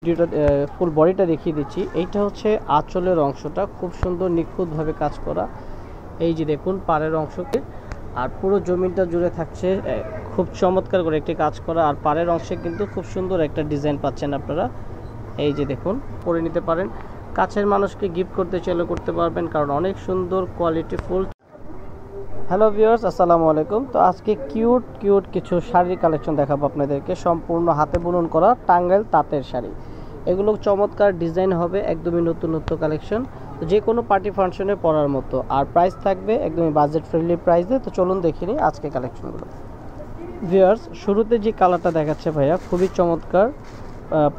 ভিডিওটা ফুল বডিটা দেখিয়ে দিচ্ছি। এইটা হচ্ছে আঁচলের অংশটা, খুব সুন্দর নিখুঁতভাবে কাজ করা। এই যে দেখুন পাড়ের অংশকে, আর পুরো জমিনটা জুড়ে থাকছে খুব চমৎকার করে একটি কাজ করা। আর পাড়ের অংশে কিন্তু খুব সুন্দর একটা ডিজাইন পাচ্ছেন আপনারা। এই যে দেখুন, পরে নিতে পারেন, কাছের মানুষকে গিফট করতে চাইলে করতে পারবেন, কারণ অনেক সুন্দর কোয়ালিটি ফুল। হ্যালো ভিউয়ার্স, আসসালামু আলাইকুম। তো আজকে কিউট কিছু শাড়ির কালেকশন দেখাবো আপনাদেরকে, সম্পূর্ণ হাতে বুনন করা টাঙ্গাইল তাঁতের শাড়ি। এগুলো চমৎকার ডিজাইন হবে, একদমই নতুন কালেকশন, যে কোনো পার্টি ফাংশনে পরার মতো। আর প্রাইস থাকবে একদমই বাজেট ফ্রেন্ডলি প্রাইসে। তো চলুন দেখে নিই আজকে কালেকশনগুলো। ভিউয়ার্স, শুরুতে যে কালারটা দেখাচ্ছে ভাইয়া, খুবই চমৎকার,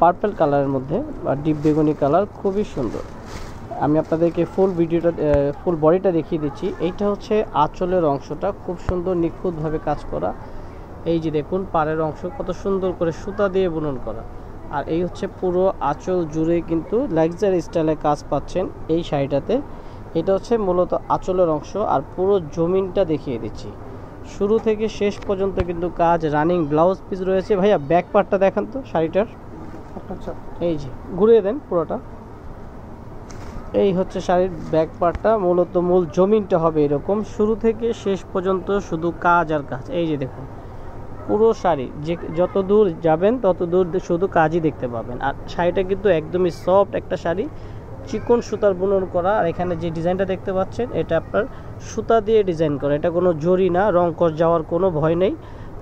পার্পল কালারের মধ্যে বা ডিপ বেগুনি কালার, খুবই সুন্দর। আমি আপনাদেরকে ফুল বডিটা দেখিয়ে দিচ্ছি। এইটা হচ্ছে আঁচলের অংশটা, খুব সুন্দর নিখুঁতভাবে কাজ করা। এই যে দেখুন পাড়ের অংশ কত সুন্দর করে সুতা দিয়ে বুনন করা। আর এই হচ্ছে পুরো আঁচল জুড়ে কিন্তু লাক্সারি স্টাইলে কাজ পাচ্ছেন এই শাড়িটাতে। এটা হচ্ছে মূলত আঁচলের অংশ। আর পুরো জমিনটা দেখিয়ে দিচ্ছি, শুরু থেকে শেষ পর্যন্ত কিন্তু কাজ। রানিং ব্লাউজ পিস রয়েছে। ভাইয়া ব্যাক পার্টটা দেখান তো শাড়িটার। এই যে ঘুরিয়ে দেন পুরোটা। এই হচ্ছে শাড়ির ব্যাক পার্টটা, মূল জমিনটা হবে এরকম, শুরু থেকে শেষ পর্যন্ত শুধু কাজ আর কাজ। এই যে দেখুন পুরো শাড়ি, যে যত দূর যাবেন তত দূর শুধু কাজই দেখতে পাবেন। আর শাড়িটা কিন্তু একদমই সফট একটা শাড়ি, চিকন সুতার বুনন করা। আর এখানে যে ডিজাইনটা দেখতে পাচ্ছেন, এটা আপনার সুতা দিয়ে ডিজাইন করা, এটা কোনো জরি না, রং কষ যাওয়ার কোনো ভয় নেই।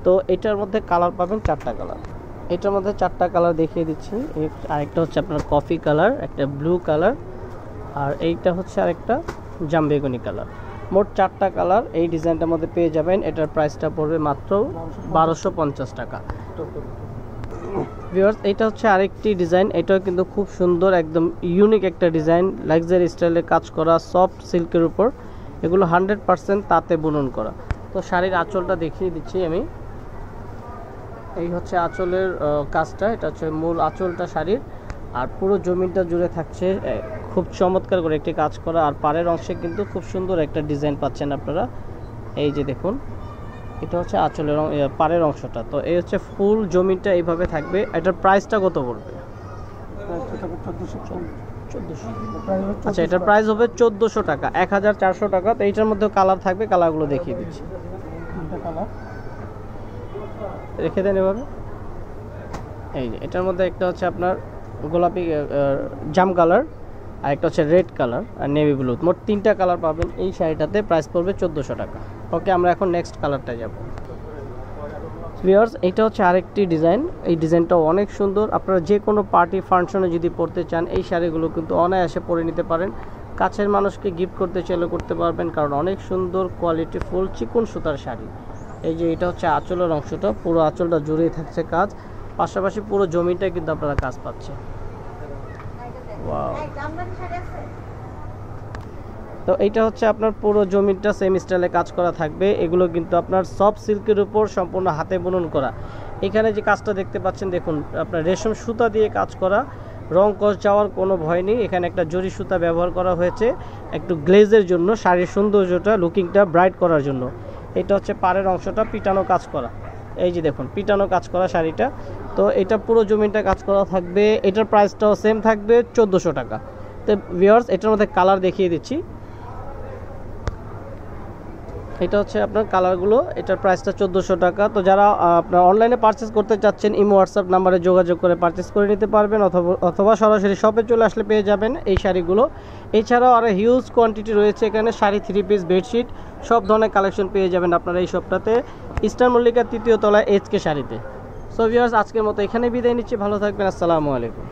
তো এটার মধ্যে কালার পাবেন 4টা কালার। এটার মধ্যে 4টা কালার দেখিয়ে দিচ্ছি। আরেকটা হচ্ছে আপনার কফি কালার, একটা ব্লু কালার, আর এইটা হচ্ছে আরেকটা জামবেগুনি কালার। মোট 4টা কালার এই ডিজাইনটার মধ্যে পেয়ে যাবেন। এটার প্রাইসটা পড়বে মাত্র 1250 টাকা। ভিউয়ার্স, এটা হচ্ছে আরেকটি ডিজাইন, এটাও কিন্তু খুব সুন্দর, একদম ইউনিক একটা ডিজাইন, লাক্সারি স্টাইলে কাজ করা, সফট সিল্কের উপর। এগুলো 100% তাঁতে বুনন করা। তো শাড়ির আঁচলটা দেখিয়ে দিচ্ছি আমি। এই হচ্ছে আঁচলের কাজটা, এটা হচ্ছে মূল আঁচলটা শাড়ির। আর পুরো জমিনটা জুড়ে থাকছে খুব চমৎকার করে একটি কাজ করা। আর পাড়ের অংশে কিন্তু খুব সুন্দর একটা ডিজাইন পাচ্ছেন আপনারা। এই যে দেখুন, এটা হচ্ছে আঁচলের পাড়ের অংশটা। তো এই হচ্ছে ফুল জমিনটা এইভাবে থাকবে। এটার প্রাইসটা কত পড়বে? 1400। আচ্ছা, এটার প্রাইস হবে 1400 টাকা, 1400 টাকা। তো এইটার মধ্যে কালার থাকবে, কালারগুলো দেখিয়ে দিচ্ছি। রেখে দেন এভাবে। এই যে এটার মধ্যে একটা হচ্ছে আপনার গোলাপি জাম কালার, আর একটা হচ্ছে রেড কালার, আর নেভি ব্লু। মোট 3টা কালার পাবেন এই শাড়িটাতে। প্রাইস পড়বে 1400 টাকা। ওকে, আমরা এখন নেক্সট কালারটা যাব। ভিউয়ার্স, এটা হচ্ছে আরেকটি ডিজাইন। এই ডিজাইনটাও অনেক সুন্দর। আপনারা যে কোনো পার্টি ফাংশনে যদি পরতে চান, এই শাড়িগুলো কিন্তু অনায়াসে পরে নিতে পারেন। কাছের মানুষকে গিফট করতে চাইলে করতে পারবেন, কারণ অনেক সুন্দর কোয়ালিটি ফুল চিকন সুতার শাড়ি। এই যে এটা হচ্ছে আঁচলের অংশটা, পুরো আঁচলটা জুড়েই থাকছে কাজ, পাশাপাশি পুরো জমিটা কিন্তু আপনারা কাজ পাচ্ছেন। ওয়াও। তো এইটা হচ্ছে আপনার পুরো জমিটা সেম স্টাইলে কাজ করা থাকবে। এগুলো কিন্তু আপনার সফট সিল্কের উপর সম্পূর্ণ হাতে বুনন করা। এখানে যে কাজটা দেখতে পাচ্ছেন, দেখুন আপনার রেশম সুতা দিয়ে কাজ করা, রং কষ যাওয়ার কোনো ভয় নেই। এখানে একটা জরি সুতা ব্যবহার করা হয়েছে একটু গ্লেজের জন্য, শাড়ির সৌন্দর্যটা লুকিংটা ব্রাইট করার জন্য। এটা হচ্ছে পাড়ের অংশটা পিটানো কাজ করা। এই যে দেখুন পিটানো কাজ করা শাড়িটা। তো এটা পুরো জমিনটা কাজ করা থাকবে। এটার প্রাইসটাও সেম থাকবে 1400 টাকা। তো ভিউয়ার্স, এটার মধ্যে কালার দেখিয়ে দিচ্ছি। এটা হচ্ছে আপনার কালারগুলো। এটার প্রাইসটা 1400 টাকা। তো যারা আপনার অনলাইনে পারচেস করতে চাচ্ছেন, ইমো হোয়াটসঅ্যাপ নাম্বারে যোগাযোগ করে পারচেস করে নিতে পারবেন, অথবা সরাসরি শপে চলে আসলে পেয়ে যাবেন এই শাড়িগুলো। এছাড়াও আরও হিউজ কোয়ান্টিটি রয়েছে এখানে, শাড়ি, 3 পিস, বেডশিট, সব ধরনের কালেকশন পেয়ে যাবেন আপনারা এই শপটাতে, ইস্টার্ন মল্লিকার 3য় তলায় HK শাড়িতে। সো ভিউয়ার্স, আজকের মতো এখানে বিদায় নিচ্ছি। ভালো থাকবেন। আসসালামু আলাইকুম।